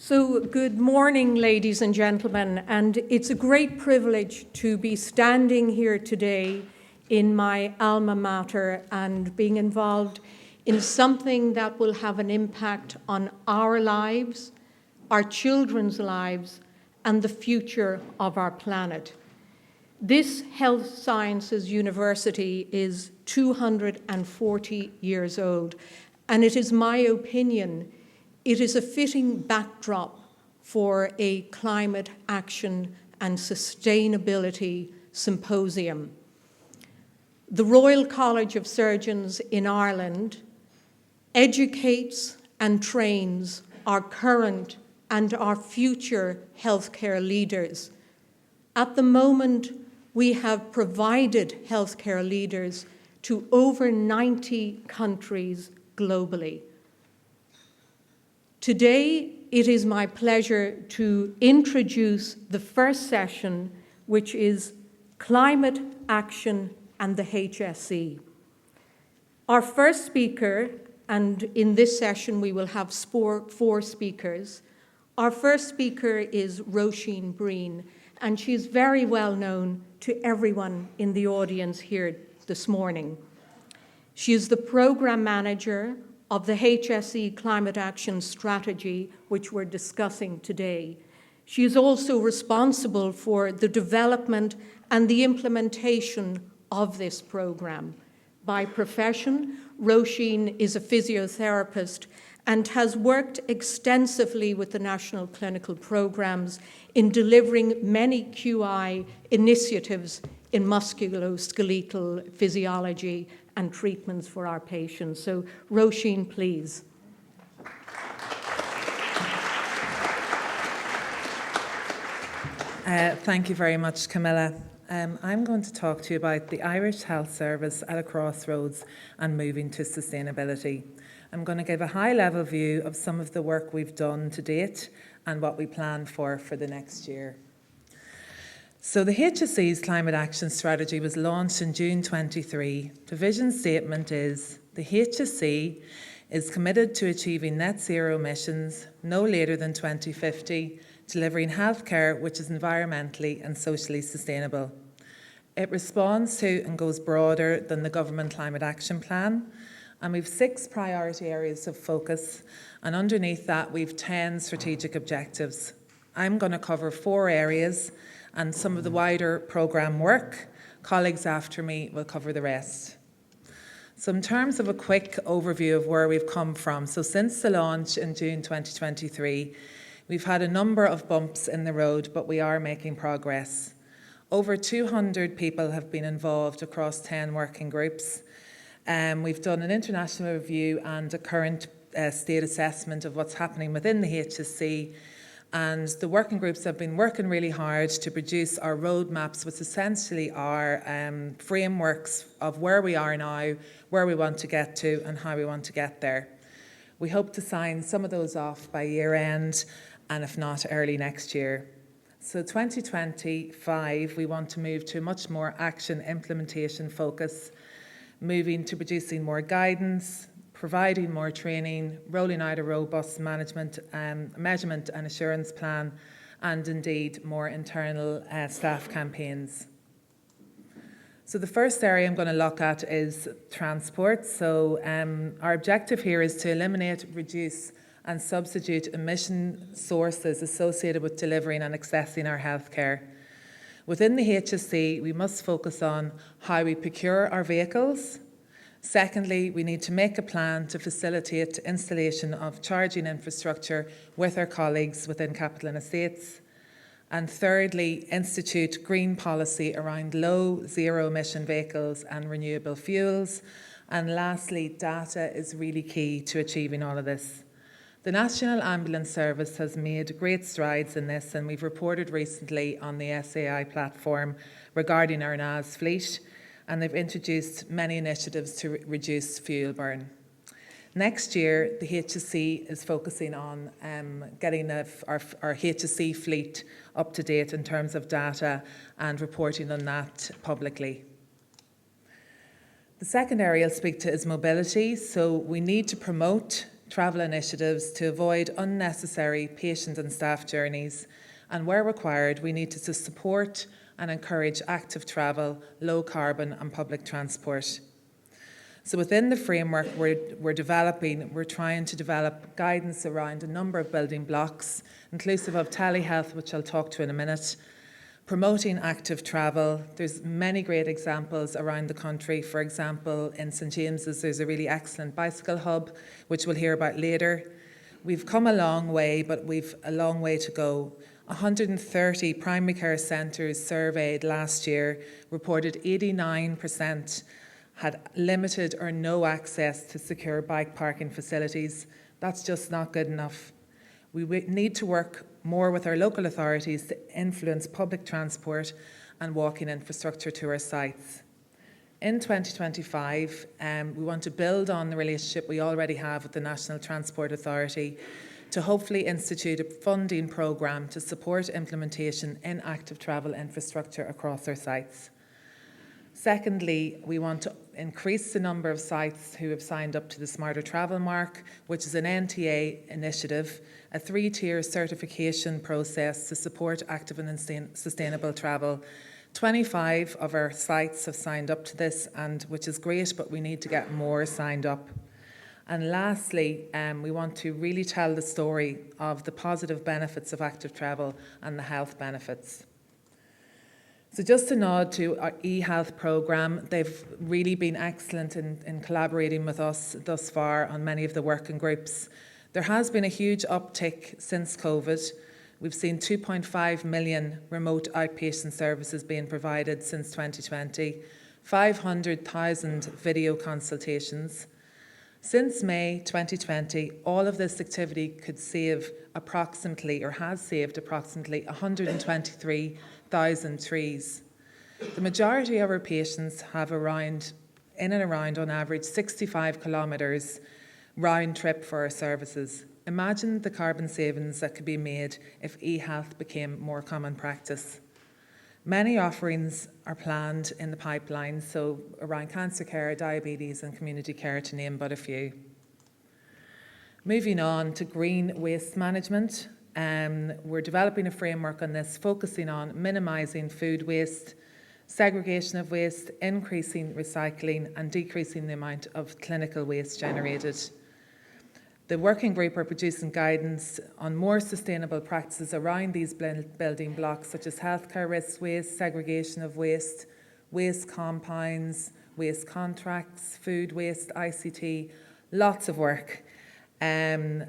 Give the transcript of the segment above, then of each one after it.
So good morning, ladies and gentlemen, and it's a great privilege to be standing here today in my alma mater and being involved in something that will have an impact on our lives, our children's lives, and the future of our planet. This health sciences university is 240 years old, and it is my opinion it is a fitting backdrop for a climate action and sustainability symposium. The Royal College of Surgeons in Ireland educates and trains our current and our future healthcare leaders. At the moment, we have provided healthcare leaders to over 90 countries globally. Today, it is my pleasure to introduce the first session, which is Climate Action and the HSE. Our first speaker, and in this session we will have four speakers. Our first speaker is Roisín Breen, and she is very well known to everyone in the audience here this morning. She is the Programme Manager of the HSE Climate Action Strategy, which we're discussing today. She is also responsible for the development and the implementation of this programme. By profession, Roisín is a physiotherapist and has worked extensively with the national clinical programmes in delivering many QI initiatives in musculoskeletal physiology and treatments for our patients. So, Roisín, please. Thank you very much, Camilla. I'm going to talk to you about the Irish Health Service at a crossroads and moving to sustainability. I'm going to give a high-level view of some of the work we've done to date and what we plan for the next year. So the HSE's Climate Action Strategy was launched in June 23. The vision statement is, the HSE is committed to achieving net zero emissions no later than 2050, delivering healthcare which is environmentally and socially sustainable. It responds to and goes broader than the Government Climate Action Plan, and we've 6 priority areas of focus, and underneath that we've 10 strategic objectives. I'm going to cover 4 areas and some of the wider programme work. Colleagues after me will cover the rest. So in terms of a quick overview of where we've come from, so since the launch in June 2023, we've had a number of bumps in the road, but we are making progress. Over 200 people have been involved across 10 working groups. We've done an international review and a current state assessment of what's happening within the HSE, and the working groups have been working really hard to produce our roadmaps, which essentially are frameworks of where we are now, where we want to get to, and how we want to get there. We hope to sign some of those off by year end, and if not, early next year. So 2025, we want to move to a much more action implementation focus, moving to producing more guidance, providing more training, rolling out a robust management, measurement and assurance plan, and indeed more internal staff campaigns. So the first area I'm going to look at is transport. So our objective here is to eliminate, reduce and substitute emission sources associated with delivering and accessing our healthcare. Within the HSE, we must focus on how we procure our vehicles. Secondly, we need to make a plan to facilitate installation of charging infrastructure with our colleagues within Capital and Estates. And thirdly, institute green policy around low, zero emission vehicles and renewable fuels. And lastly, data is really key to achieving all of this. The National Ambulance Service has made great strides in this, and we've reported recently on the SAI platform regarding our NAS fleet, and they've introduced many initiatives to reduce fuel burn. Next year, the HSE is focusing on getting our HSE fleet up to date in terms of data and reporting on that publicly. The second area I'll speak to is mobility. So we need to promote travel initiatives to avoid unnecessary patient and staff journeys, and where required, we need to support and encourage active travel, low carbon and public transport. So within the framework we're trying to develop guidance around a number of building blocks, inclusive of telehealth, which I'll talk to in a minute, promoting active travel. There's many great examples around the country. For example, in St James's, there's a really excellent bicycle hub, which we'll hear about later. We've come a long way, but we've a long way to go. 130 primary care centres surveyed last year reported 89% had limited or no access to secure bike parking facilities. That's just not good enough. We need to work more with our local authorities to influence public transport and walking infrastructure to our sites. In 2025, we want to build on the relationship we already have with the National Transport Authority to hopefully institute a funding programme to support implementation in active travel infrastructure across our sites. Secondly, we want to increase the number of sites who have signed up to the Smarter Travel Mark, which is an NTA initiative, a 3-tier certification process to support active and sustainable travel. 25 of our sites have signed up to this, and which is great, but we need to get more signed up. And lastly, we want to really tell the story of the positive benefits of active travel and the health benefits. So just a nod to our eHealth programme. They've really been excellent in collaborating with us thus far on many of the working groups. There has been a huge uptick since COVID. We've seen 2.5 million remote outpatient services being provided since 2020, 500,000 video consultations. Since May 2020, all of this activity could save approximately, or has saved approximately 123,000 trees. The majority of our patients have in and around, on average, 65 kilometres round trip for our services. Imagine the carbon savings that could be made if eHealth became more common practice. Many offerings are planned in the pipeline, so around cancer care, diabetes and community care, to name but a few. Moving on to green waste management. We're developing a framework on this, focusing on minimising food waste, segregation of waste, increasing recycling and decreasing the amount of clinical waste generated. The working group are producing guidance on more sustainable practices around these building blocks, such as healthcare risk waste, segregation of waste, waste compounds, waste contracts, food waste, ICT, lots of work.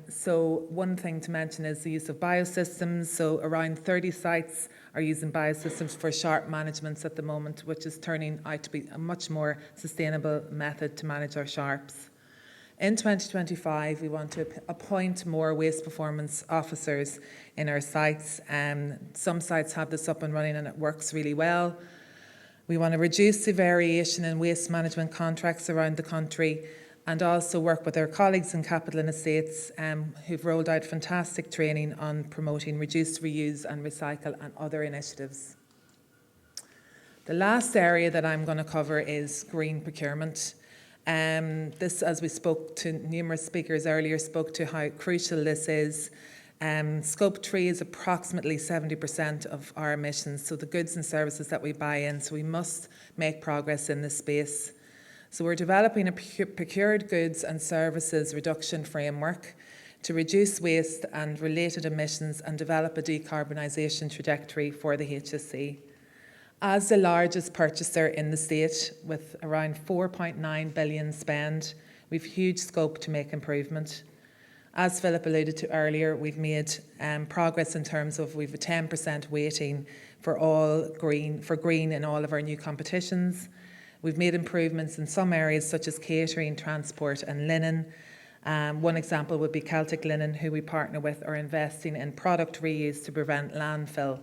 So one thing to mention is the use of biosystems. So around 30 sites are using biosystems for sharp management at the moment, which is turning out to be a much more sustainable method to manage our sharps. In 2025, we want to appoint more waste performance officers in our sites. Some sites have this up and running and it works really well. We want to reduce the variation in waste management contracts around the country, and also work with our colleagues in Capital and Estates who've rolled out fantastic training on promoting reduce, reuse and recycle and other initiatives. The last area that I'm going to cover is green procurement. This, as we spoke to numerous speakers earlier, spoke to how crucial this is. Scope 3 is approximately 70% of our emissions, so the goods and services that we buy in, so we must make progress in this space. So we're developing a procured goods and services reduction framework to reduce waste and related emissions and develop a decarbonisation trajectory for the HSE. As the largest purchaser in the state, with around 4.9 billion spend, we've huge scope to make improvement. As Philip alluded to earlier, we've made progress in terms of we've a 10% weighting for green in all of our new competitions. We've made improvements in some areas such as catering, transport and linen. One example would be Celtic Linen, who we partner with, are investing in product reuse to prevent landfill.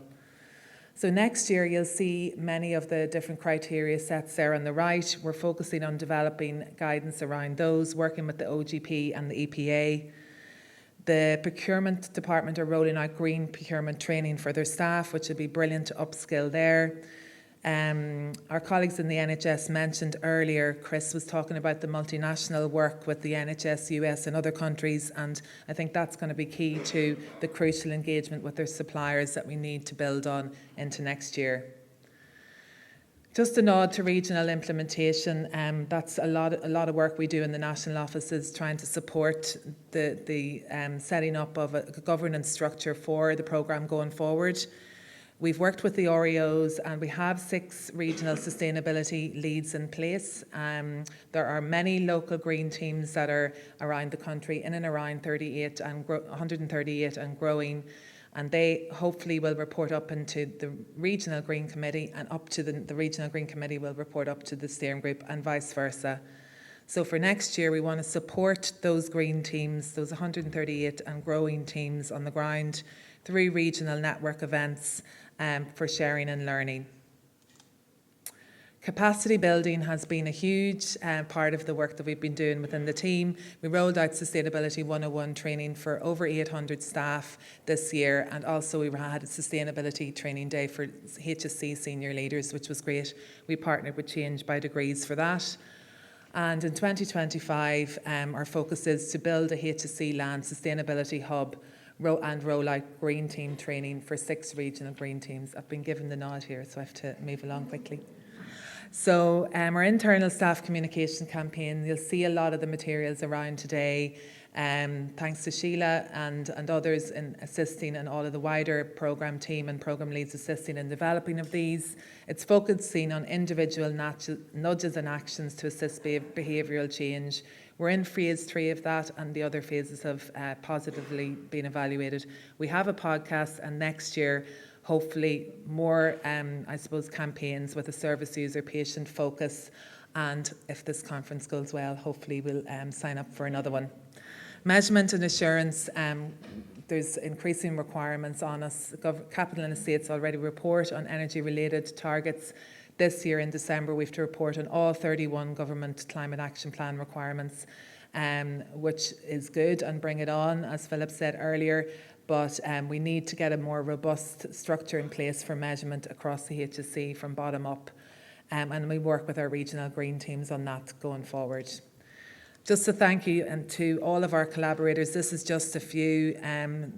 So next year you'll see many of the different criteria sets there on the right. We're focusing on developing guidance around those, working with the OGP and the EPA. The procurement department are rolling out green procurement training for their staff, which would be brilliant to upskill there. Our colleagues in the NHS mentioned earlier, Chris was talking about the multinational work with the NHS, US and other countries, and I think that's going to be key to the crucial engagement with their suppliers that we need to build on into next year. Just a nod to regional implementation. That's a lot of work we do in the national offices, trying to support the setting up of a governance structure for the programme going forward. We've worked with the REOs and we have 6 regional sustainability leads in place. There are many local green teams that are around the country, in and around 138 and growing. And they hopefully will report up into the Regional Green Committee, and up to the Regional Green Committee will report up to the steering group, and vice versa. So for next year, we want to support those green teams, those 138 and growing teams on the ground, through regional network events for sharing and learning. Capacity building has been a huge part of the work that we've been doing within the team. We rolled out Sustainability 101 training for over 800 staff this year, and also we had a Sustainability Training Day for HSE senior leaders, which was great. We partnered with Change by Degrees for that. And in 2025, our focus is to build a HSE land sustainability hub and roll out green team training for 6 regional green teams. I've been given the nod here, so I have to move along quickly. So our internal staff communication campaign, you'll see a lot of the materials around today, thanks to Sheila and others in assisting, and all of the wider programme team and programme leads assisting in developing of these. It's focusing on individual nudges and actions to assist behavioural change. We're in phase 3 of that, and the other phases have positively been evaluated. We have a podcast, and next year, hopefully more, campaigns with a service user patient focus. And if this conference goes well, hopefully we'll sign up for another one. Measurement and assurance, there's increasing requirements on us. Capital and Estates already report on energy-related targets. This year in December, we have to report on all 31 government climate action plan requirements, which is good, and bring it on, as Philip said earlier. But we need to get a more robust structure in place for measurement across the HSE from bottom up. And we work with our regional green teams on that going forward. Just to thank you and to all of our collaborators. This is just a few.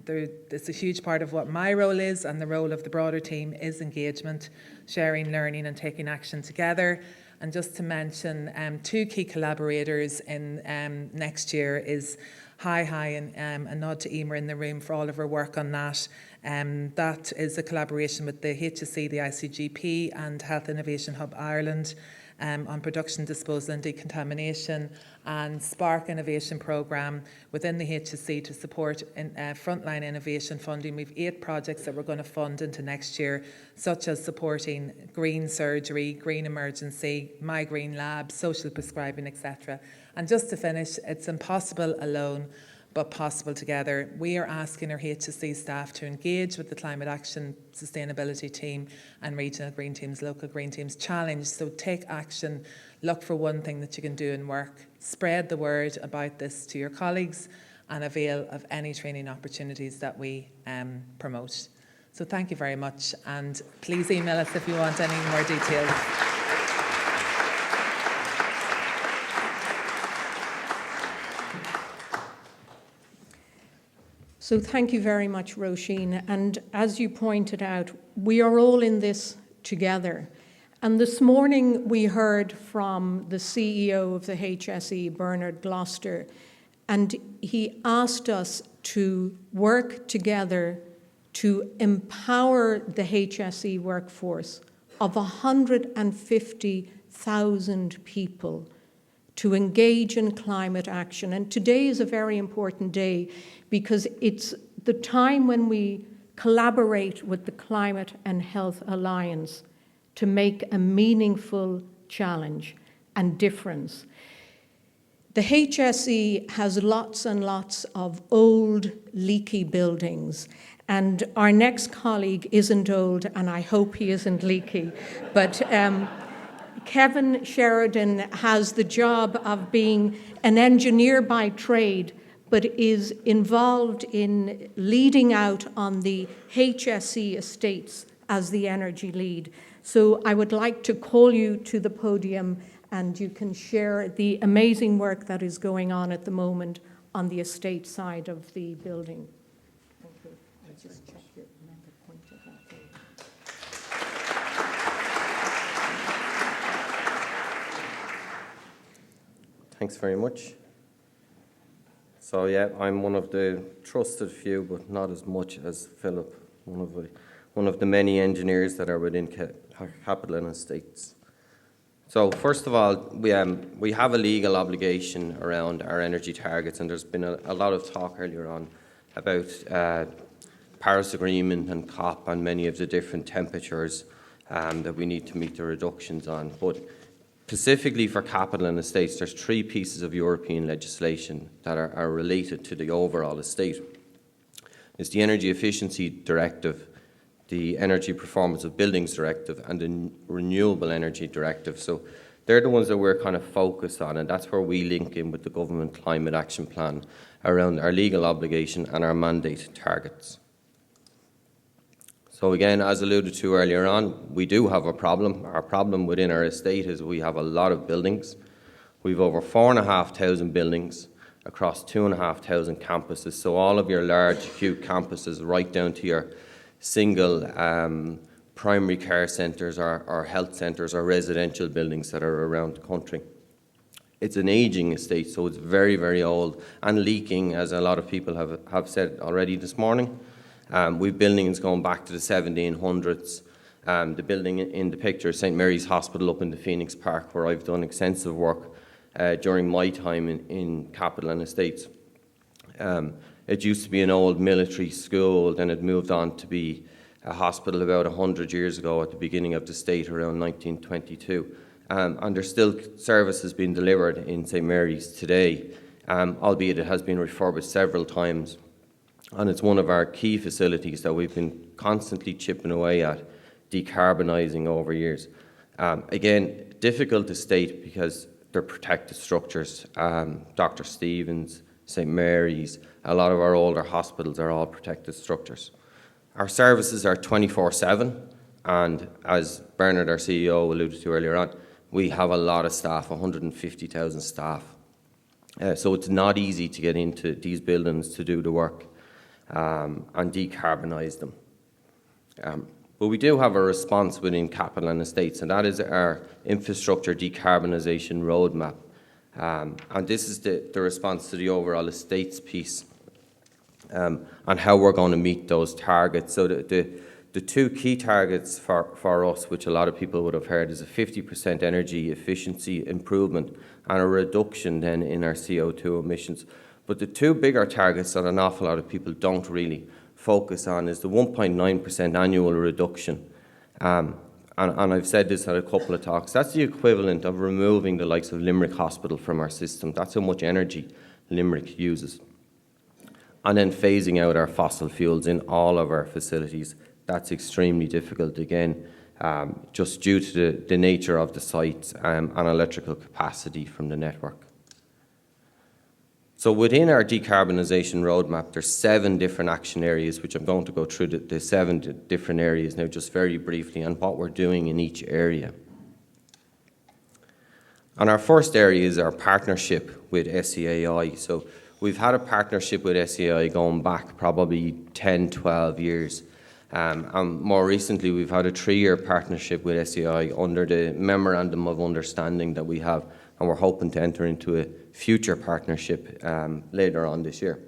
It's a huge part of what my role is, and the role of the broader team is engagement, sharing, learning and taking action together. And just to mention 2 key collaborators in next year is and a nod to Emer in the room for all of her work on that. That is a collaboration with the HSE, the ICGP and Health Innovation Hub Ireland on production, disposal and decontamination, and Spark Innovation Programme within the HSE to support frontline innovation funding. We've 8 projects that we're going to fund into next year, such as supporting green surgery, green emergency, My Green Lab, social prescribing, etc. And just to finish, it's impossible alone, but possible together. We are asking our HSE staff to engage with the Climate Action Sustainability Team and regional green teams, local green teams, challenge. So take action, look for one thing that you can do in work, spread the word about this to your colleagues, and avail of any training opportunities that we promote. So thank you very much, and please email us if you want any more details. So thank you very much, Roisín. And as you pointed out, we are all in this together. And this morning we heard from the CEO of the HSE, Bernard Gloucester, and he asked us to work together to empower the HSE workforce of 150,000 people to engage in climate action. And today is a very important day because it's the time when we collaborate with the Climate and Health Alliance to make a meaningful challenge and difference. The HSE has lots and lots of old, leaky buildings, and our next colleague isn't old, and I hope he isn't leaky, but Kevin Sheridan has the job of being an engineer by trade, but is involved in leading out on the HSE estates as the energy lead. So I would like to call you to the podium and you can share the amazing work that is going on at the moment on the estate side of the building. Thank you. I'll just check your pointer that way. Thanks very much. So yeah, I'm one of the trusted few, but not as much as Philip, one of the many engineers that are within Capital and Estates. So first of all, we have a legal obligation around our energy targets, and there's been a lot of talk earlier on about Paris Agreement and COP and many of the different temperatures that we need to meet the reductions on. But specifically for Capital and Estates, there's 3 pieces of European legislation that are related to the overall estate. It's the Energy Efficiency Directive, the Energy Performance of Buildings Directive, and the Renewable Energy Directive. So they're the ones that we're kind of focused on, and that's where we link in with the Government Climate Action Plan around our legal obligation and our mandate targets. So again, as alluded to earlier on, we do have a problem. Our problem within our estate is we have a lot of buildings. We've over 4,500 buildings across 2,500 campuses. So all of your large, acute campuses, right down to your single primary care centres or health centres or residential buildings that are around the country. It's an ageing estate, so it's very, very old and leaking, as a lot of people have said already this morning. We've buildings going back to the 1700s. The building in the picture is St Mary's Hospital up in the Phoenix Park, where I've done extensive work during my time in Capital and Estates. It used to be an old military school, then it moved on to be a hospital about 100 years ago at the beginning of the state, around 1922. And there's still services being delivered in St Mary's today, albeit it has been refurbished several times. And it's one of our key facilities that we've been constantly chipping away at, decarbonising over years. Again, difficult to state because they're protected structures. Dr. Stephen's, St Mary's, a lot of our older hospitals are all protected structures. Our services are 24/7, and as Bernard, our CEO, alluded to earlier on, we have a lot of staff, 150,000 staff. So it's not easy to get into these buildings to do the work and decarbonise them. But we do have a response within Capital and Estates, and that is our infrastructure decarbonisation roadmap. And this is the response to the overall estates piece and how we're going to meet those targets. So the 2 key targets for us, which a lot of people would have heard, is a 50% energy efficiency improvement and a reduction then in our CO2 emissions. But the 2 bigger targets that an awful lot of people don't really focus on is the 1.9% annual reduction. And I've said this at a couple of talks. That's the equivalent of removing the likes of Limerick Hospital from our system. That's how much energy Limerick uses. And then phasing out our fossil fuels in all of our facilities. That's extremely difficult, again, just due to the nature of the sites and electrical capacity from the network. So within our decarbonisation roadmap, there's 7 different action areas, which I'm going to go through the 7 different areas now just very briefly and what we're doing in each area. And our first area is our partnership with SCAI. So we've had a partnership with SCAI going back probably 10, 12 years. And more recently, we've had a 3-year partnership with SCAI under the Memorandum of Understanding that we have, and we're hoping to enter into a future partnership later on this year.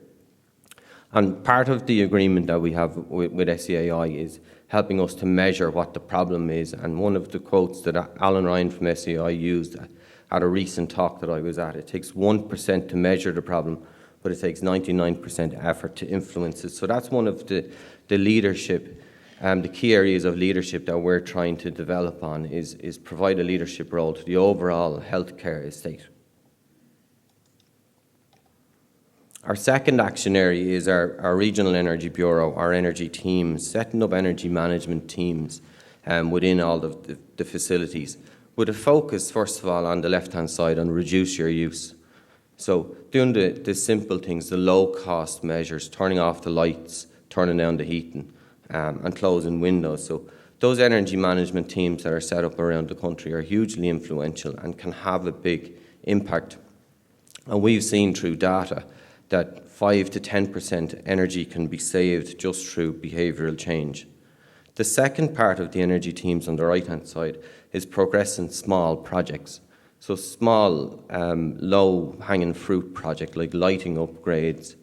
And part of the agreement that we have with SCAI is helping us to measure what the problem is. And one of the quotes that Alan Ryan from SCAI used at a recent talk that I was at, it takes 1% to measure the problem, but it takes 99% effort to influence it. So that's one of the leadership, the key areas of leadership that we're trying to develop on is provide a leadership role to the overall healthcare estate. Our second action area is our Regional Energy Bureau, our energy teams, setting up energy management teams within all of the facilities, with a focus, first of all, on the left-hand side on reduce your use. So doing the simple things, the low-cost measures, turning off the lights, turning down the heating, and closing windows. So those energy management teams that are set up around the country are hugely influential and can have a big impact. And we've seen through data that 5 to 10% energy can be saved just through behavioural change. The second part of the energy teams on the right-hand side is progressing small projects. So small, low-hanging fruit projects like lighting upgrades,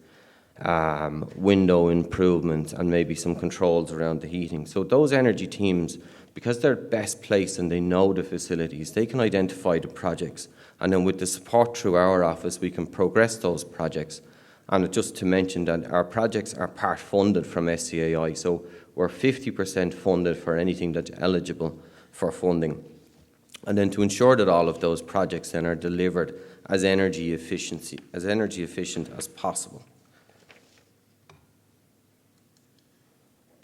window improvements, and maybe some controls around the heating. So those energy teams, because they're best placed and they know the facilities, they can identify the projects. And then with the support through our office, we can progress those projects. And just to mention that our projects are part funded from SCAI, so we're 50% funded for anything that's eligible for funding. And then to ensure that all of those projects then are delivered as energy efficient as possible.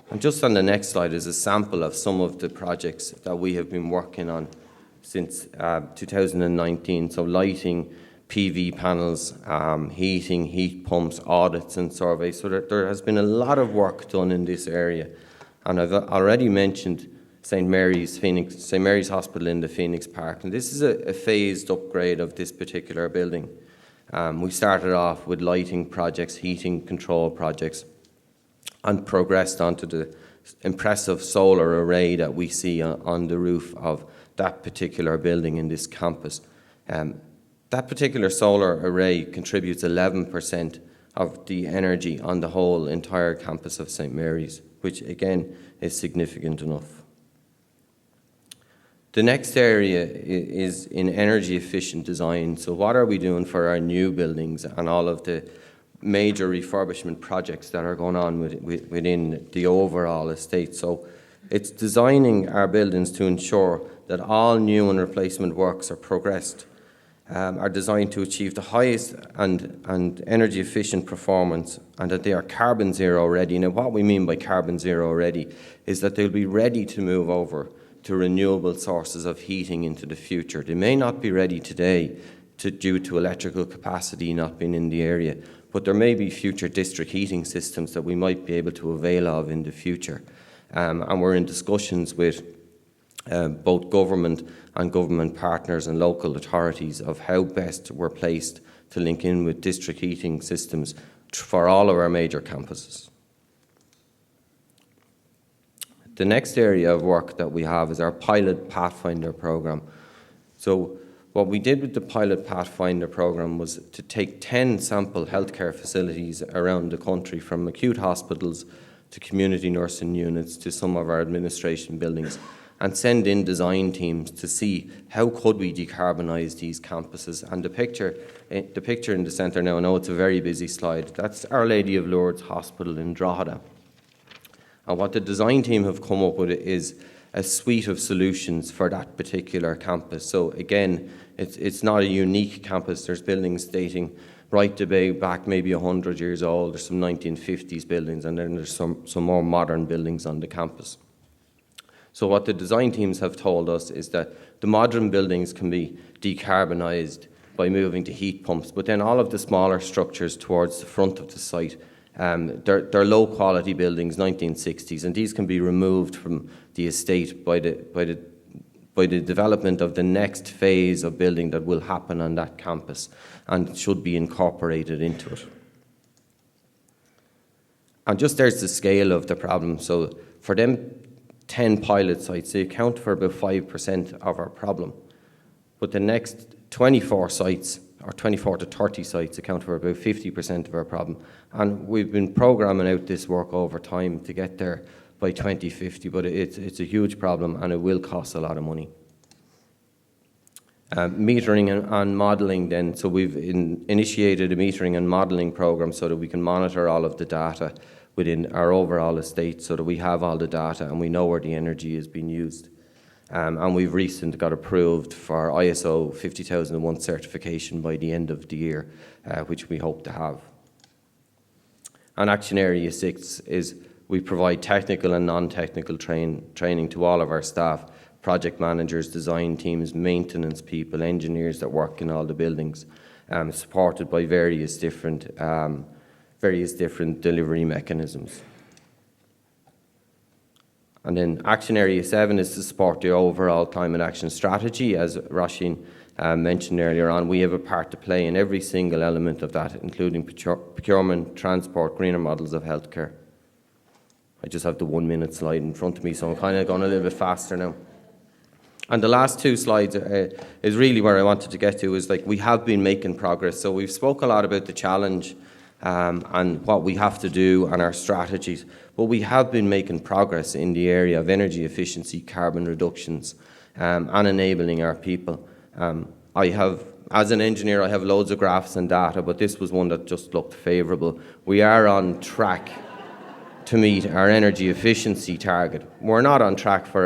And just on the next slide is a sample of some of the projects that we have been working on since 2019. So lighting, PV panels, heating, heat pumps, audits and surveys. So there has been a lot of work done in this area. And I've already mentioned St. Mary's Hospital in the Phoenix Park. And this is a phased upgrade of this particular building. We started off with lighting projects, heating control projects, and progressed onto the impressive solar array that we see on the roof of that particular building in this campus. That particular solar array contributes 11% of the energy on the whole entire campus of St. Mary's, which again is significant enough. The next area is in energy efficient design. So what are we doing for our new buildings and all of the major refurbishment projects that are going on within the overall estate? So it's designing our buildings to ensure that all new and replacement works are progressed, are designed to achieve the highest and energy efficient performance, and that they are carbon zero ready. Now what we mean by carbon zero ready is that they'll be ready to move over to renewable sources of heating into the future. They may not be ready today due to electrical capacity not being in the area, but there may be future district heating systems that we might be able to avail of in the future. And we're in discussions with both government and government partners and local authorities of how best we're placed to link in with district heating systems for all of our major campuses. The next area of work that we have is our Pilot Pathfinder programme. So what we did with the Pilot Pathfinder programme was to take 10 sample healthcare facilities around the country, from acute hospitals to community nursing units to some of our administration buildings, and send in design teams to see how could we decarbonise these campuses. And the picture in the centre now, I know it's a very busy slide, that's Our Lady of Lourdes Hospital in Drogheda. And what the design team have come up with is a suite of solutions for that particular campus. So again, it's not a unique campus. There's buildings dating right to back maybe 100 years old. There's some 1950s buildings, and then there's some more modern buildings on the campus. So what the design teams have told us is that the modern buildings can be decarbonised by moving to heat pumps, but then all of the smaller structures towards the front of the site, they're low quality buildings, 1960s, and these can be removed from the estate by the development of the next phase of building that will happen on that campus and should be incorporated into it. And just there's the scale of the problem. So for them 10 pilot sites, they account for about 5% of our problem. But the next 24 sites, or 24 to 30 sites, account for about 50% of our problem. And we've been programming out this work over time to get there by 2050, but it's a huge problem and it will cost a lot of money. Metering and modelling then, so we've initiated a metering and modelling programme so that we can monitor all of the data within our overall estate, so that we have all the data and we know where the energy is being used. And we've recently got approved for ISO 50001 certification by the end of the year, which we hope to have. And Action Area 6 is we provide technical and non-technical training to all of our staff, project managers, design teams, maintenance people, engineers that work in all the buildings, supported by various different delivery mechanisms. And then Action Area 7 is to support the overall climate action strategy. As Roisín mentioned earlier on, we have a part to play in every single element of that, including procurement, transport, greener models of healthcare. I just have the 1 minute slide in front of me, so I'm kind of going a little bit faster now. And the last two slides is really where I wanted to get to, is like we have been making progress. So we've spoke a lot about the challenge and what we have to do and our strategies, but we have been making progress in the area of energy efficiency, carbon reductions, and enabling our people. As an engineer, I have loads of graphs and data, but this was one that just looked favourable. We are on track to meet our energy efficiency target. We're not on track for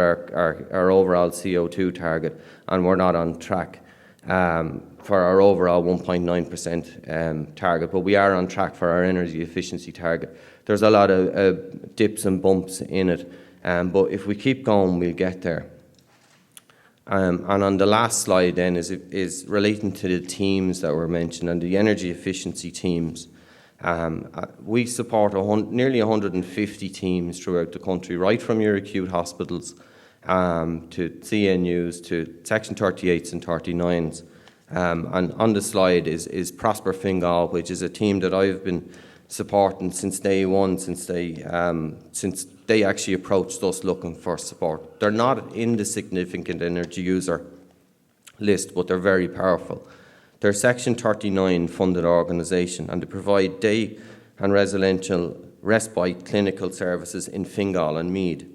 our overall CO2 target, and we're not on track for our overall 1.9% target, but we are on track for our energy efficiency target. There's a lot of dips and bumps in it, but if we keep going, we'll get there. And on the last slide then is relating to the teams that were mentioned, and the energy efficiency teams. We support nearly 150 teams throughout the country, right from your acute hospitals to CNUs, to Section 38s and 39s. And on the slide is Prosper Fingal, which is a team that I've been supporting since day one, since they actually approached us looking for support. They're not in the significant energy user list, but they're very powerful. They're a Section 39 funded organisation, and they provide day and residential respite clinical services in Fingal and Meath.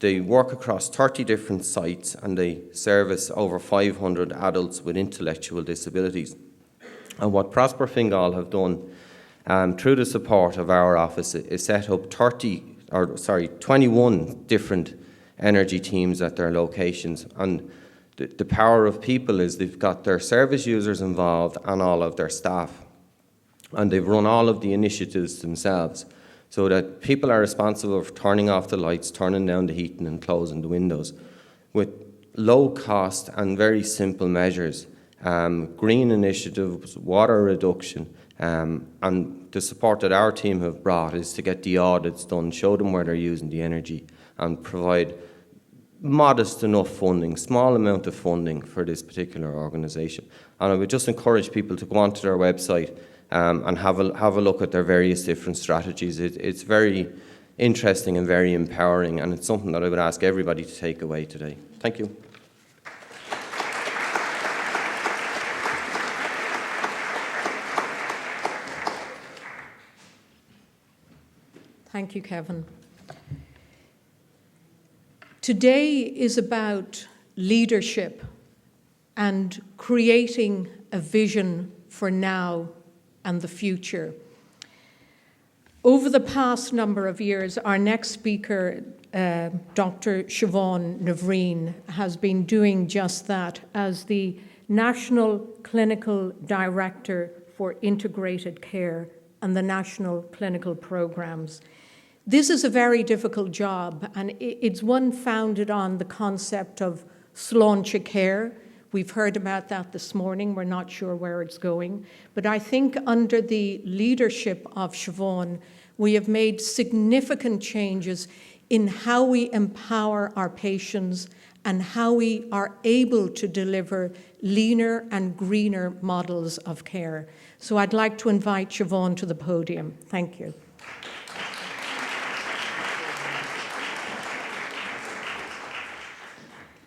They work across 30 different sites, and they service over 500 adults with intellectual disabilities. And what Prosper Fingal have done through the support of our office is set up 21 different energy teams at their locations. And the power of people is they've got their service users involved and all of their staff. And they've run all of the initiatives themselves, so that people are responsible for turning off the lights, turning down the heating and closing the windows with low cost and very simple measures. Green initiatives, water reduction, and the support that our team have brought is to get the audits done, show them where they're using the energy, and provide modest enough funding, small amount of funding for this particular organisation. And I would just encourage people to go onto their website and have a look at their various different strategies. It's very interesting and very empowering, and it's something that I would ask everybody to take away today. Thank you. Thank you, Kevin. Today is about leadership and creating a vision for now and the future. Over the past number of years, our next speaker, Dr. Siobhán Bhriain, has been doing just that as the National Clinical Director for Integrated Care and the National Clinical Programmes. This is a very difficult job, and it's one founded on the concept of sláinte care. We've heard about that this morning. We're not sure where it's going. But I think under the leadership of Siobhán, we have made significant changes in how we empower our patients and how we are able to deliver leaner and greener models of care. So I'd like to invite Siobhán to the podium. Thank you.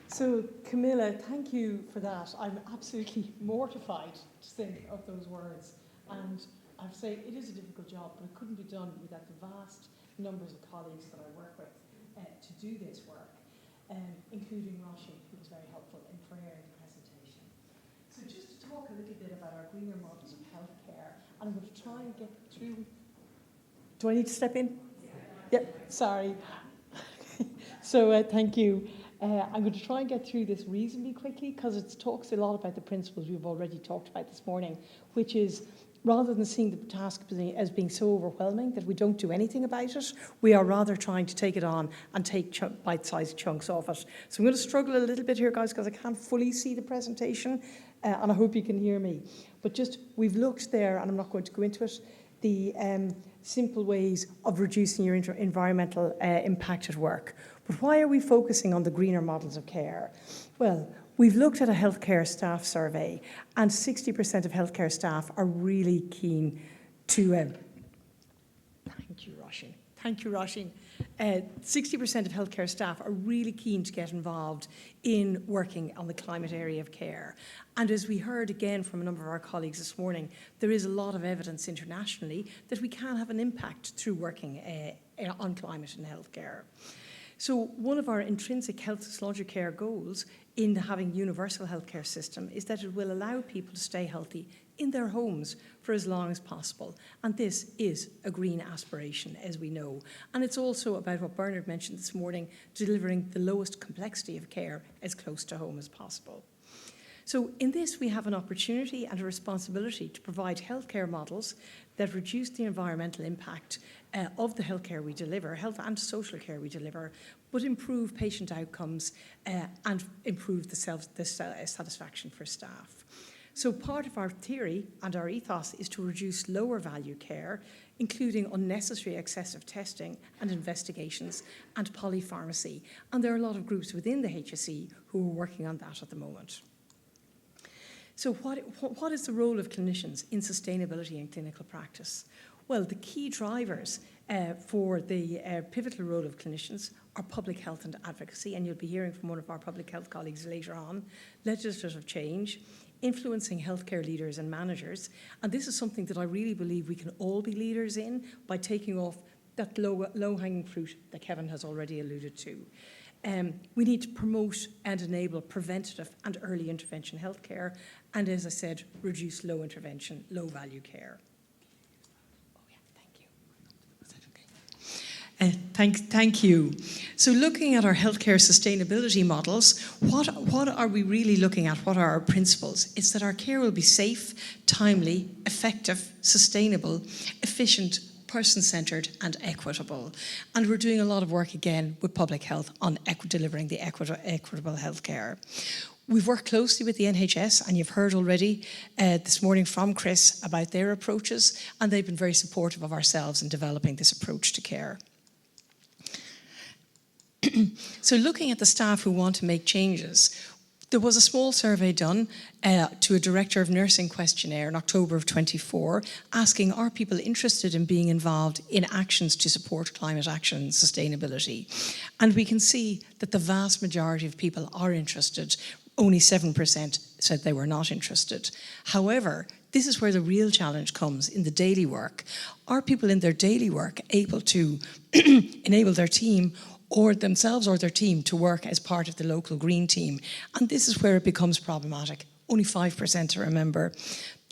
So, Camilla, thank you for that. I'm absolutely mortified to think of those words. And I have to say, it is a difficult job, but it couldn't be done without the vast numbers of colleagues that I work with to do this work, including Roisín, who was very helpful in preparing the presentation. So just to talk a little bit about our greener models of healthcare, and I'm going to try and get through. Do I need to step in? Yeah, sorry. So thank you. I'm going to try and get through this reasonably quickly because it talks a lot about the principles we've already talked about this morning, which is rather than seeing the task as being so overwhelming that we don't do anything about it, we are rather trying to take it on and take bite-sized chunks of it. So I'm going to struggle a little bit here, guys, because I can't fully see the presentation, and I hope you can hear me. But just, we've looked there, and I'm not going to go into it, the simple ways of reducing your environmental impact at work. But why are we focusing on the greener models of care? Well, we've looked at a healthcare staff survey, and 60% of healthcare staff are really keen to... Thank you, Roisín. Thank you, Roisín. 60% of healthcare staff are really keen to get involved in working on the climate area of care. And as we heard again from a number of our colleagues this morning, there is a lot of evidence internationally that we can have an impact through working on climate and healthcare. So one of our intrinsic health social care goals in having universal healthcare system is that it will allow people to stay healthy in their homes for as long as possible. And this is a green aspiration, as we know. And it's also about what Bernard mentioned this morning, delivering the lowest complexity of care as close to home as possible. So in this, we have an opportunity and a responsibility to provide healthcare models that reduce the environmental impact of the healthcare we deliver, health and social care we deliver, but improve patient outcomes and improve the satisfaction for staff. So part of our theory and our ethos is to reduce lower value care, including unnecessary excessive testing and investigations and polypharmacy. And there are a lot of groups within the HSE who are working on that at the moment. So what is the role of clinicians in sustainability and clinical practice? Well, the key drivers for the pivotal role of clinicians are public health and advocacy, and you'll be hearing from one of our public health colleagues later on, legislative change, influencing healthcare leaders and managers, and this is something that I really believe we can all be leaders in by taking off that low-hanging fruit that Kevin has already alluded to. We need to promote and enable preventative and early intervention healthcare, and as I said, reduce low intervention, low value care. Thank you. So looking at our healthcare sustainability models, what are we really looking at? What are our principles? It's that our care will be safe, timely, effective, sustainable, efficient, person-centred and equitable. And we're doing a lot of work again with public health on delivering the equitable healthcare. We've worked closely with the NHS, and you've heard already this morning from Chris about their approaches, and they've been very supportive of ourselves in developing this approach to care. So looking at the staff who want to make changes, there was a small survey done to a Director of Nursing questionnaire in October of 24, asking, are people interested in being involved in actions to support climate action and sustainability? And we can see that the vast majority of people are interested. Only 7% said they were not interested. However, this is where the real challenge comes in the daily work. Are people in their daily work able to enable their team or themselves or their team to work as part of the local green team? And this is where it becomes problematic. Only 5% are a member,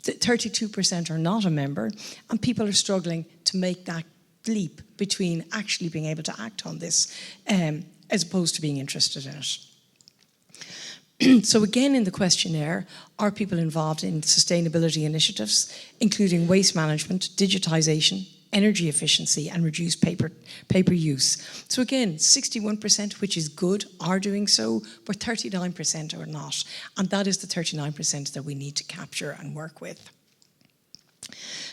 32% are not a member, and people are struggling to make that leap between actually being able to act on this as opposed to being interested in it. So again, in the questionnaire, are people involved in sustainability initiatives, including waste management, digitisation, energy efficiency and reduced paper use. So again, 61%, which is good, are doing so, but 39% are not. And that is the 39% that we need to capture and work with.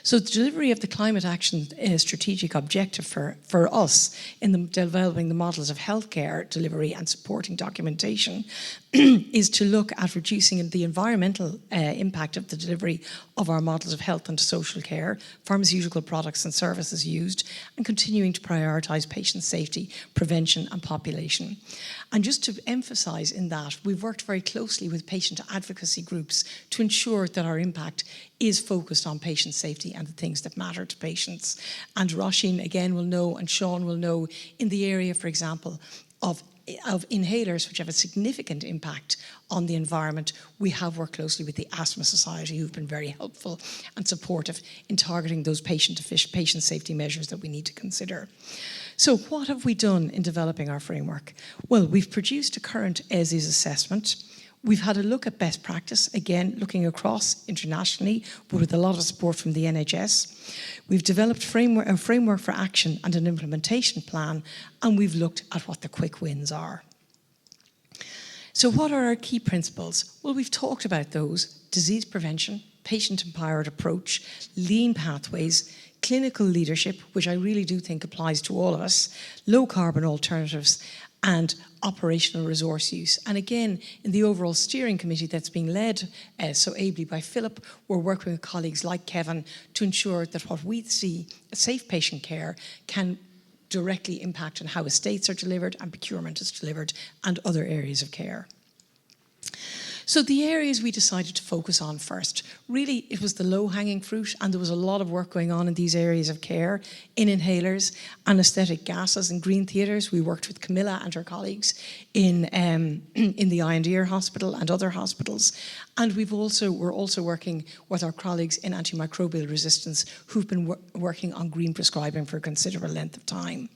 So the delivery of the climate action strategic objective for us in developing the models of healthcare delivery and supporting documentation is to look at reducing the environmental impact of the delivery of our models of health and social care, pharmaceutical products and services used, and continuing to prioritise patient safety, prevention and population. And just to emphasise in that, we've worked very closely with patient advocacy groups to ensure that our impact is focused on patient safety and the things that matter to patients. And Roisín again will know, and Siobhán will know, in the area, for example, of inhalers, which have a significant impact on the environment, we have worked closely with the Asthma Society, who've been very helpful and supportive in targeting those patient safety measures that we need to consider. So what have we done in developing our framework? Well, we've produced a current as-is assessment. We've had a look at best practice, again, looking across internationally, but with a lot of support from the NHS. We've developed a framework for action and an implementation plan, and we've looked at what the quick wins are. So what are our key principles? Well, we've talked about those: disease prevention, patient-empowered approach, lean pathways, clinical leadership, which I really do think applies to all of us, low carbon alternatives, and operational resource use. And again, in the overall steering committee that's being led so ably by Philip, we're working with colleagues like Kevin to ensure that what we see as safe patient care can directly impact on how estates are delivered and procurement is delivered and other areas of care. So the areas we decided to focus on first, really it was the low-hanging fruit, and there was a lot of work going on in these areas of care, in inhalers, anaesthetic gases and green theatres. We worked with Camilla and her colleagues in the I&R hospital and other hospitals. And we're also working with our colleagues in antimicrobial resistance who've been working on green prescribing for a considerable length of time.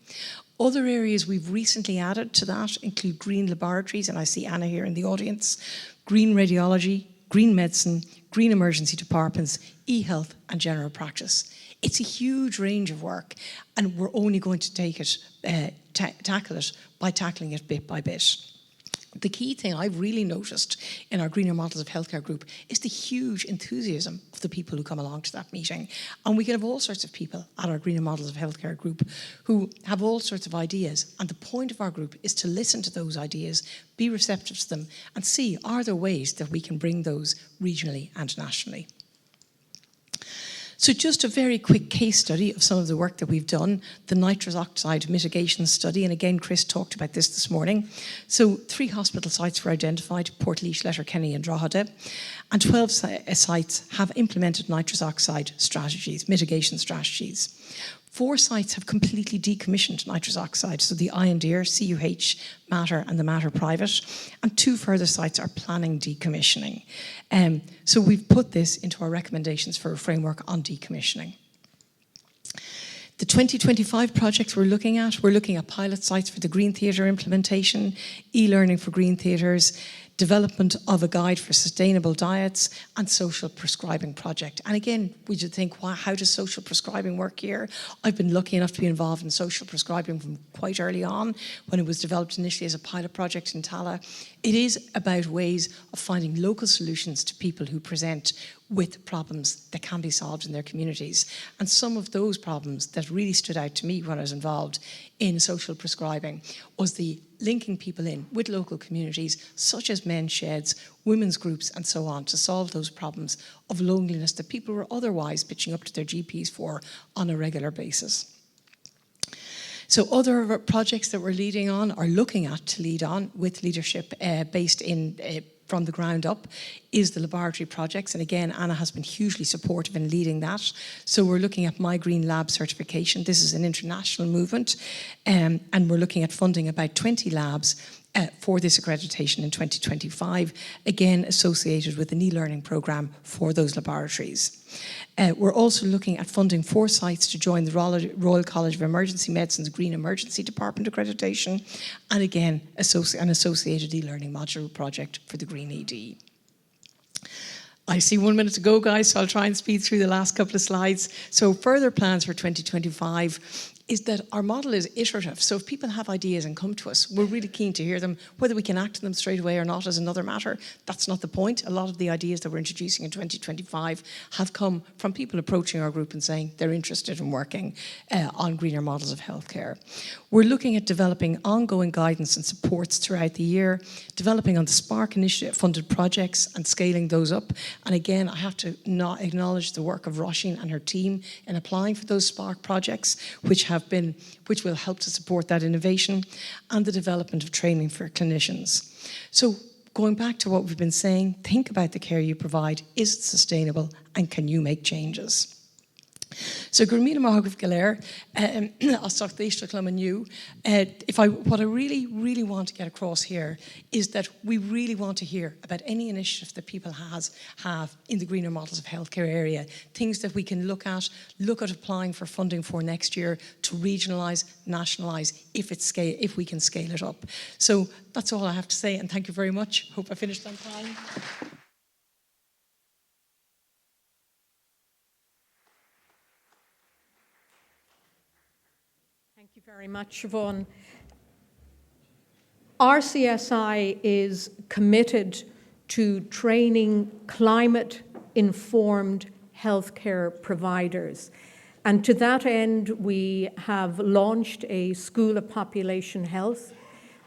Other areas we've recently added to that include green laboratories, and I see Anna here in the audience, green radiology, green medicine, green emergency departments, e-health and general practice. It's a huge range of work, and we're only going to take it, tackle it by tackling it bit by bit. The key thing I've really noticed in our Greener Models of Healthcare group is the huge enthusiasm of the people who come along to that meeting. And we can have all sorts of people at our Greener Models of Healthcare group who have all sorts of ideas. And the point of our group is to listen to those ideas, be receptive to them, and see, are there ways that we can bring those regionally and nationally? So just a very quick case study of some of the work that we've done, the nitrous oxide mitigation study, and again, Chris talked about this morning. So 3 hospital sites were identified, Portlaoise, Letterkenny and Drogheda, and 12 sites have implemented nitrous oxide strategies, mitigation strategies. 4 sites have completely decommissioned nitrous oxide, so the I&R, CUH, Mater and the Mater Private, and 2 further sites are planning decommissioning. So we've put this into our recommendations for a framework on decommissioning. The 2025 projects we're looking at pilot sites for the Green Theatre implementation, e-learning for Green Theatres, development of a guide for sustainable diets, and social prescribing project. And again, we should think, how does social prescribing work here? I've been lucky enough to be involved in social prescribing from quite early on, when it was developed initially as a pilot project in Tala. It is about ways of finding local solutions to people who present with problems that can be solved in their communities. And some of those problems that really stood out to me when I was involved in social prescribing was the linking people in with local communities, such as men's sheds, women's groups, and so on, to solve those problems of loneliness that people were otherwise pitching up to their GPs for on a regular basis. So other projects that we're leading on are looking at to lead on with leadership based in from the ground up is the laboratory projects. And again, Anna has been hugely supportive in leading that. So we're looking at My Green Lab certification. This is an international movement, and we're looking at funding about 20 labs for this accreditation in 2025, again associated with an e-learning programme for those laboratories. We're also looking at funding 4 sites to join the Royal College of Emergency Medicine's Green Emergency Department accreditation, and again, an associated e-learning modular project for the Green ED. I see 1 minute to go, guys, so I'll try and speed through the last couple of slides. So further plans for 2025 is that our model is iterative. So if people have ideas and come to us, we're really keen to hear them. Whether we can act on them straight away or not is another matter. That's not the point. A lot of the ideas that we're introducing in 2025 have come from people approaching our group and saying they're interested in working on greener models of healthcare. We're looking at developing ongoing guidance and supports throughout the year, developing on the Spark Initiative funded projects and scaling those up. And again, I have to not acknowledge the work of Roisín and her team in applying for those Spark projects, which will help to support that innovation, and the development of training for clinicians. So going back to what we've been saying, think about the care you provide. Is it sustainable, and can you make changes? So Gurmina Mahagov Galer, what I really want to get across here is that we really want to hear about any initiative that people have in the greener models of healthcare area, things that we can look at applying for funding for next year to regionalise, nationalise, if we can scale it up. So that's all I have to say, and thank you very much. Hope I finished on time. Thank you very much, Siobhán. RCSI is committed to training climate-informed healthcare providers. And to that end, we have launched a School of Population Health,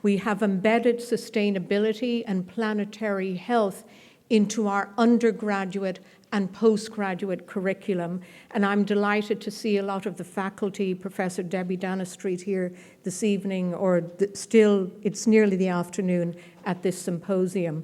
We have embedded sustainability and planetary health into our undergraduate and postgraduate curriculum. And I'm delighted to see a lot of the faculty, Professor Debbie Danistreet here this evening, it's nearly the afternoon at this symposium.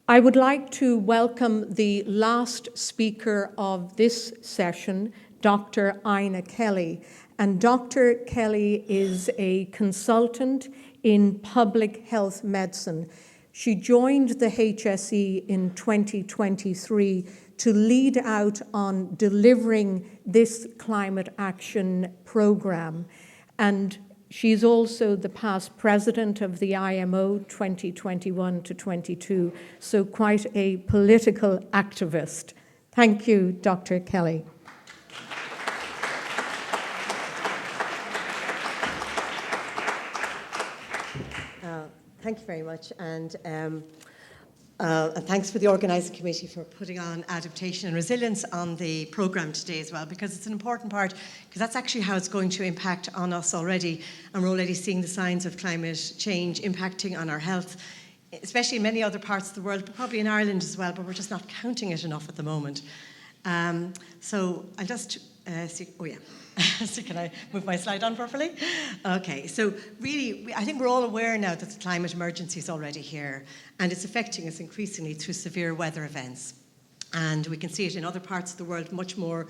I would like to welcome the last speaker of this session, Dr. Ina Kelly. And Dr. Kelly is a consultant in public health medicine. She joined the HSE in 2023 to lead out on delivering this climate action program. And she's also the past president of the IMO 2021 to 22, so quite a political activist. Thank you, Dr. Kelly. Thank you very much, and thanks for the organising committee for putting on adaptation and resilience on the programme today as well, because it's an important part, because that's actually how it's going to impact on us already, and we're already seeing the signs of climate change impacting on our health, especially in many other parts of the world, but probably in Ireland as well, but we're just not counting it enough at the moment. So I'll just see, oh yeah. So can I move my slide on properly? Okay, so really, I think we're all aware now that the climate emergency is already here, and it's affecting us increasingly through severe weather events. And we can see it in other parts of the world much more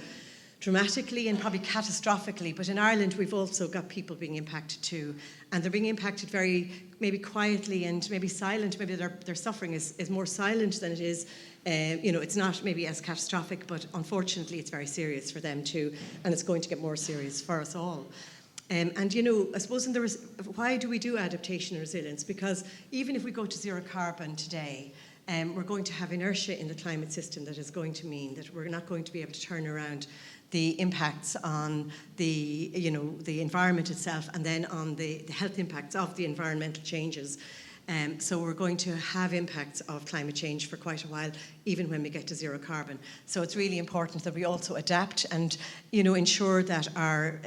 dramatically and probably catastrophically, but in Ireland we've also got people being impacted too, and they're being impacted very maybe quietly and maybe silent. Maybe their suffering is more silent than it is. It's not maybe as catastrophic, but unfortunately it's very serious for them too, and it's going to get more serious for us all. I suppose why do we do adaptation and resilience? Because even if we go to zero carbon today, we're going to have inertia in the climate system that is going to mean that we're not going to be able to turn around the impacts on the environment itself, and then on the health impacts of the environmental changes. So we're going to have impacts of climate change for quite a while, even when we get to zero carbon. So it's really important that we also adapt and, ensure that our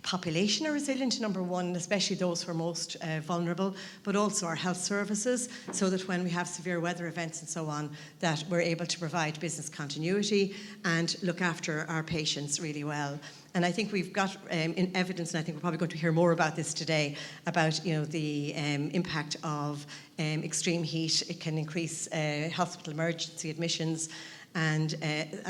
population are resilient, number one, especially those who are most vulnerable, but also our health services, so that when we have severe weather events and so on, that we're able to provide business continuity and look after our patients really well. And I think we've got in evidence, and I think we're probably going to hear more about this today, about the impact of extreme heat. It can increase hospital emergency admissions and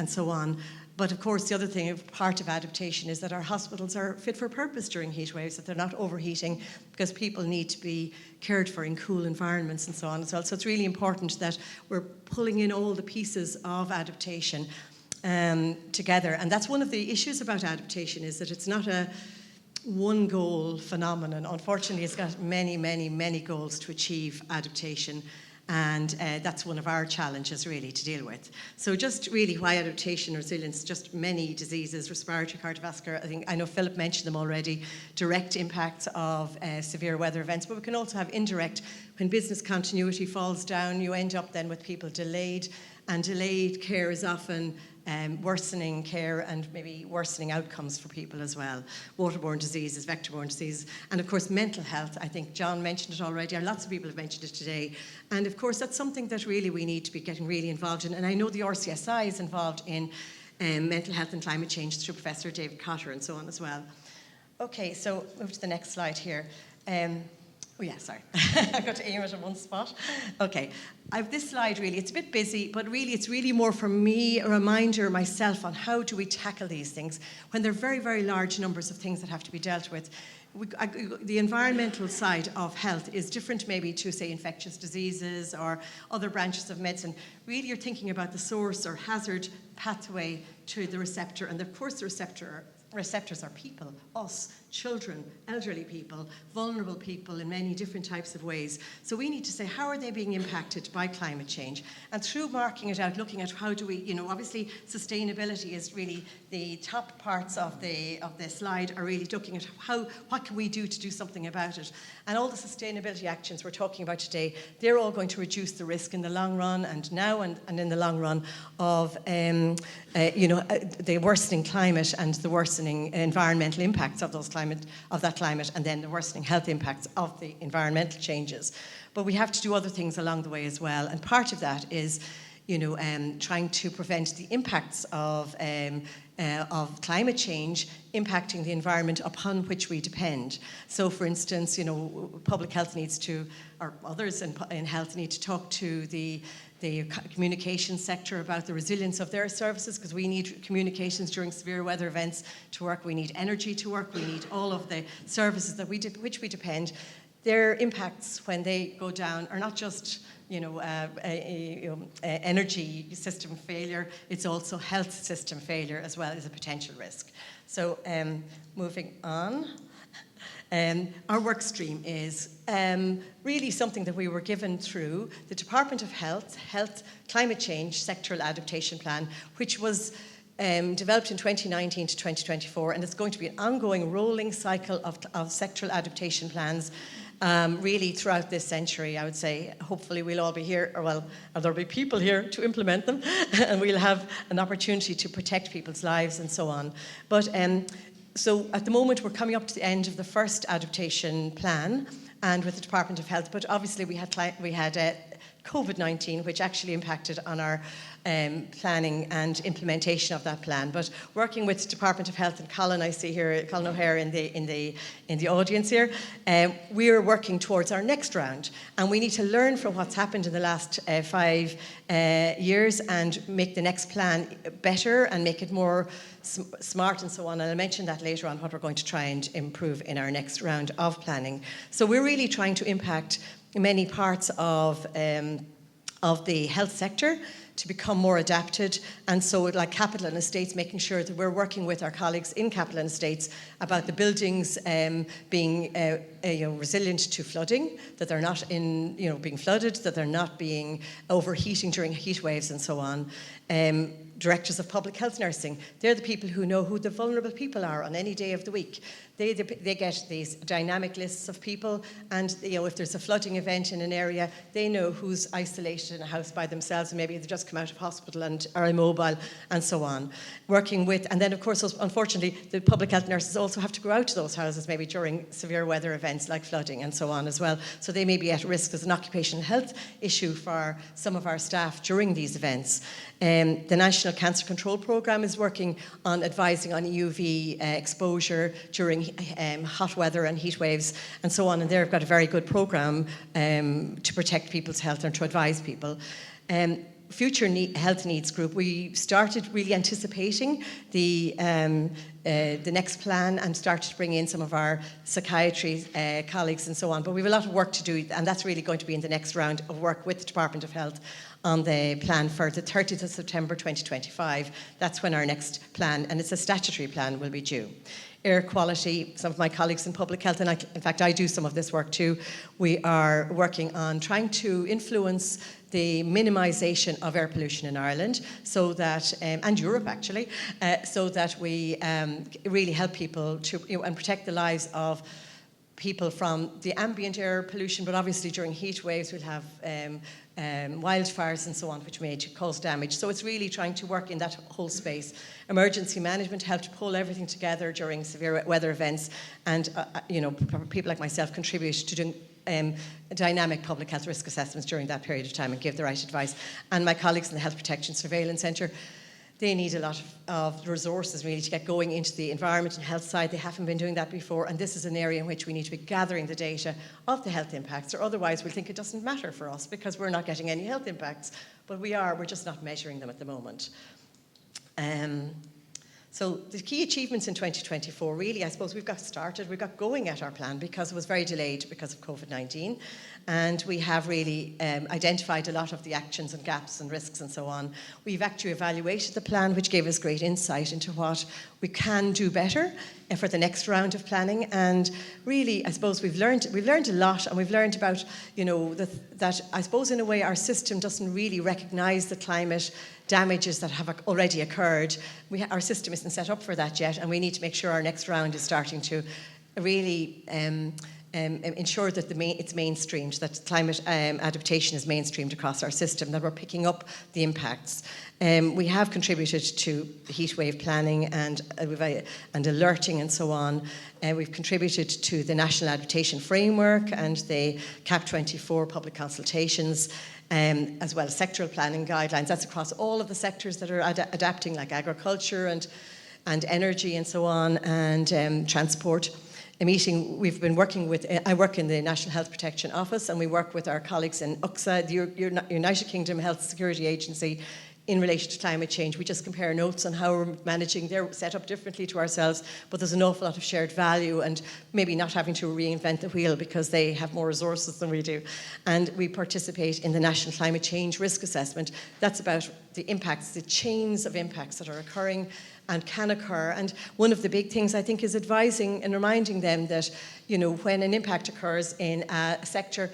so on. But of course, the other thing, part of adaptation, is that our hospitals are fit for purpose during heat waves, that they're not overheating, because people need to be cared for in cool environments and so on as well. So it's really important that we're pulling in all the pieces of adaptation together. And that's one of the issues about adaptation, is that it's not a one goal phenomenon. Unfortunately, it's got many, many, many goals to achieve adaptation. And that's one of our challenges really to deal with. So just really why adaptation, resilience, just many diseases, respiratory, cardiovascular, I know Philip mentioned them already, direct impacts of severe weather events, but we can also have indirect. When business continuity falls down, you end up then with people delayed, and delayed care is often worsening care and maybe worsening outcomes for people as well. Waterborne diseases, vector-borne diseases, and of course mental health. I think John mentioned it already, and lots of people have mentioned it today. And of course that's something that really we need to be getting really involved in. And I know the RCSI is involved in mental health and climate change through Professor David Cotter and so on as well. Okay, so move to the next slide here. Oh yeah, sorry. I got to aim it in one spot. Okay, I have this slide really, it's a bit busy, but really it's really more for me, a reminder myself on how do we tackle these things when there are very, very large numbers of things that have to be dealt with. The environmental side of health is different maybe to, say, infectious diseases or other branches of medicine. Really you're thinking about the source or hazard pathway to the receptor, and of course the receptors are people, us, children, elderly people, vulnerable people in many different types of ways. So we need to say, how are they being impacted by climate change? And through marking it out, looking at how do we, obviously sustainability is really the top parts of the slide, are really looking at what can we do to do something about it. And all the sustainability actions we're talking about today, they're all going to reduce the risk in the long run, and now and in the long run, of the worsening climate and the worsening environmental impacts of those climate that climate, and then the worsening health impacts of the environmental changes. But we have to do other things along the way as well, and part of that is trying to prevent the impacts of climate change impacting the environment upon which we depend. So, for instance, public health needs to, or others in health need to talk to the communications sector about the resilience of their services, because we need communications during severe weather events to work. We need energy to work. We need all of the services that which we depend. Their impacts when they go down are not just energy system failure, it's also health system failure as well as a potential risk. So moving on, our work stream is really something that we were given through the Department of Health Climate Change Sectoral Adaptation Plan, which was developed in 2019 to 2024, and it's going to be an ongoing rolling cycle of sectoral adaptation plans really throughout this century, I would say. Hopefully we'll all be here, or there'll be people here to implement them, and we'll have an opportunity to protect people's lives and so on. But so at the moment we're coming up to the end of the first adaptation plan, and with the Department of Health, but obviously we had COVID-19, which actually impacted on our planning and implementation of that plan. But working with Department of Health and Colin, I see here Colin O'Hare in the audience here, we are working towards our next round, and we need to learn from what's happened in the last 5 years and make the next plan better and make it more smart and so on. And I'll mention that later on, what we're going to try and improve in our next round of planning. So we're really trying to impact many parts of the health sector to become more adapted, and so like capital and estates, making sure that we're working with our colleagues in capital and estates about the buildings being resilient to flooding, that they're not being flooded, that they're not being overheating during heat waves and so on. Directors of public health nursing, they're the people who know who the vulnerable people are on any day of the week. They get these dynamic lists of people, and if there's a flooding event in an area, they know who's isolated in a house by themselves, and maybe they've just come out of hospital and are immobile and so on. Working with, and then of course, unfortunately, the public health nurses also have to go out to those houses maybe during severe weather events like flooding and so on as well. So they may be at risk. There's an occupational health issue for some of our staff during these events. The National Cancer Control Programme is working on advising on UV exposure during hot weather and heat waves and so on, and they've got a very good programme to protect people's health and to advise people. Future Health Needs Group, we started really anticipating the next plan and started to bring in some of our psychiatry colleagues and so on, but we have a lot of work to do, and that's really going to be in the next round of work with the Department of Health on the plan for the 30th of September 2025. That's when our next plan, and it's a statutory plan, will be due. Air quality, some of my colleagues in public health, and in fact I do some of this work too, we are working on trying to influence the minimisation of air pollution in Ireland, so that, and Europe actually, so that we really help people to and protect the lives of people from the ambient air pollution, but obviously during heat waves we'll have wildfires and so on, which may cause damage. So it's really trying to work in that whole space. Emergency management, help to pull everything together during severe weather events, and people like myself contribute to doing dynamic public health risk assessments during that period of time and give the right advice. And my colleagues in the Health Protection Surveillance Centre, they need a lot of resources really to get going into the environment and health side. They haven't been doing that before, and this is an area in which we need to be gathering the data of the health impacts, or otherwise we'll think it doesn't matter for us because we're not getting any health impacts, but we're just not measuring them at the moment. So the key achievements in 2024, really, I suppose we got going at our plan because it was very delayed because of COVID-19. And we have really identified a lot of the actions and gaps and risks and so on. We've actually evaluated the plan, which gave us great insight into what we can do better for the next round of planning. And really, I suppose we've learned a lot, and we've learned about, that I suppose in a way our system doesn't really recognise the climate damages that have already occurred. Our system isn't set up for that yet, and we need to make sure our next round is starting to really ensure that it's mainstreamed, that climate adaptation is mainstreamed across our system, that we're picking up the impacts. We have contributed to heatwave planning and alerting and so on. We've contributed to the National Adaptation Framework and the CAP24 public consultations, as well as sectoral planning guidelines. That's across all of the sectors that are adapting, like agriculture and energy and so on, and transport. We've been working with, I work in the National Health Protection Office, and we work with our colleagues in UCSA, the United Kingdom Health Security Agency, in relation to climate change. We just compare notes on how we're managing. They're set up differently to ourselves, but there's an awful lot of shared value and maybe not having to reinvent the wheel because they have more resources than we do. And we participate in the National Climate Change Risk Assessment. That's about the impacts, the chains of impacts that are occurring and can occur. And one of the big things, I think, is advising and reminding them that, when an impact occurs in a sector,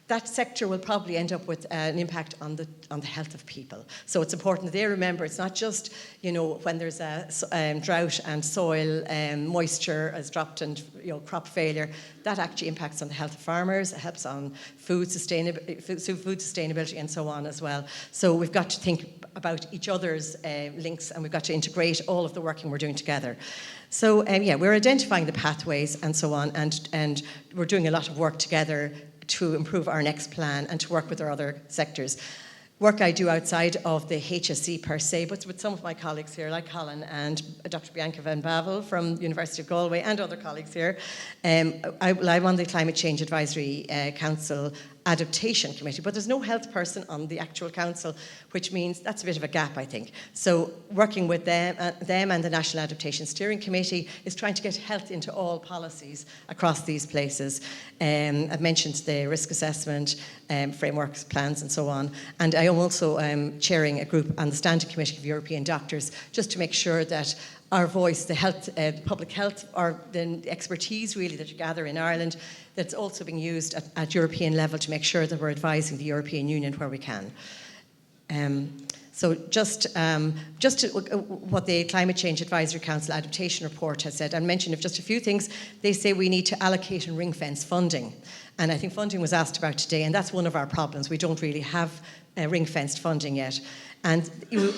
that sector will probably end up with an impact on the health of people. So it's important that they remember it's not just, when there's a drought and soil moisture has dropped and crop failure, that actually impacts on the health of farmers, it helps on food sustainability and so on as well. So we've got to think about each other's links, and we've got to integrate all of the working we're doing together. So we're identifying the pathways and so on, and we're doing a lot of work together to improve our next plan and to work with our other sectors. Work I do outside of the HSE per se, but with some of my colleagues here, like Colin and Dr. Bianca Van Bavel from the University of Galway and other colleagues here. I'm on the Climate Change Advisory Council Adaptation Committee, but there's no health person on the actual council, which means that's a bit of a gap, I think. So working with them and the National Adaptation Steering Committee is trying to get health into all policies across these places. I've mentioned the risk assessment, frameworks, plans and so on. And I am also chairing a group on the Standing Committee of European Doctors, just to make sure that our voice, the health, public health, or the expertise really that you gather in Ireland, that's also being used at European level to make sure that we're advising the European Union where we can. So just what the Climate Change Advisory Council Adaptation Report has said, and mention of just a few things. They say we need to allocate and ring-fence funding. And I think funding was asked about today, and that's one of our problems. We don't really have ring-fenced funding yet. And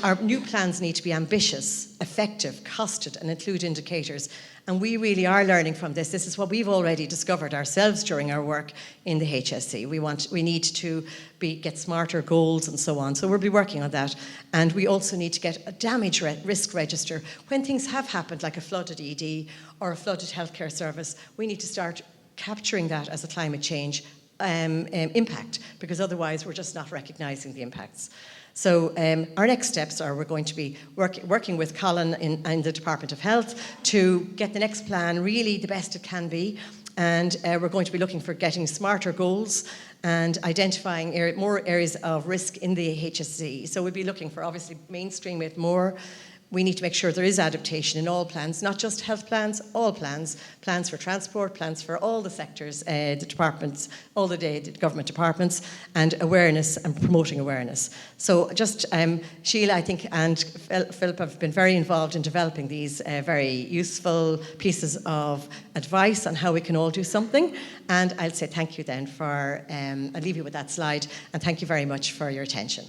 our new plans need to be ambitious, effective, costed, and include indicators. And we really are learning from this. This is what we've already discovered ourselves during our work in the HSE. We need to get smarter goals and so on. So we'll be working on that. And we also need to get a damage risk register. When things have happened, like a flooded ED or a flooded healthcare service, we need to start capturing that as a climate change impact, because otherwise we're just not recognising the impacts. So our next steps are we're going to be working with Colin in the Department of Health to get the next plan really the best it can be. And we're going to be looking for getting smarter goals and identifying more areas of risk in the HSE. So we'll be looking for, obviously, mainstream it more. We need to make sure there is adaptation in all plans, not just health plans, all plans, plans for transport, plans for all the sectors, the departments, all the government departments, and awareness and promoting awareness. So just Sheila, I think, and Philip have been very involved in developing these very useful pieces of advice on how we can all do something. And I'll say thank you then for, I'll leave you with that slide, and thank you very much for your attention.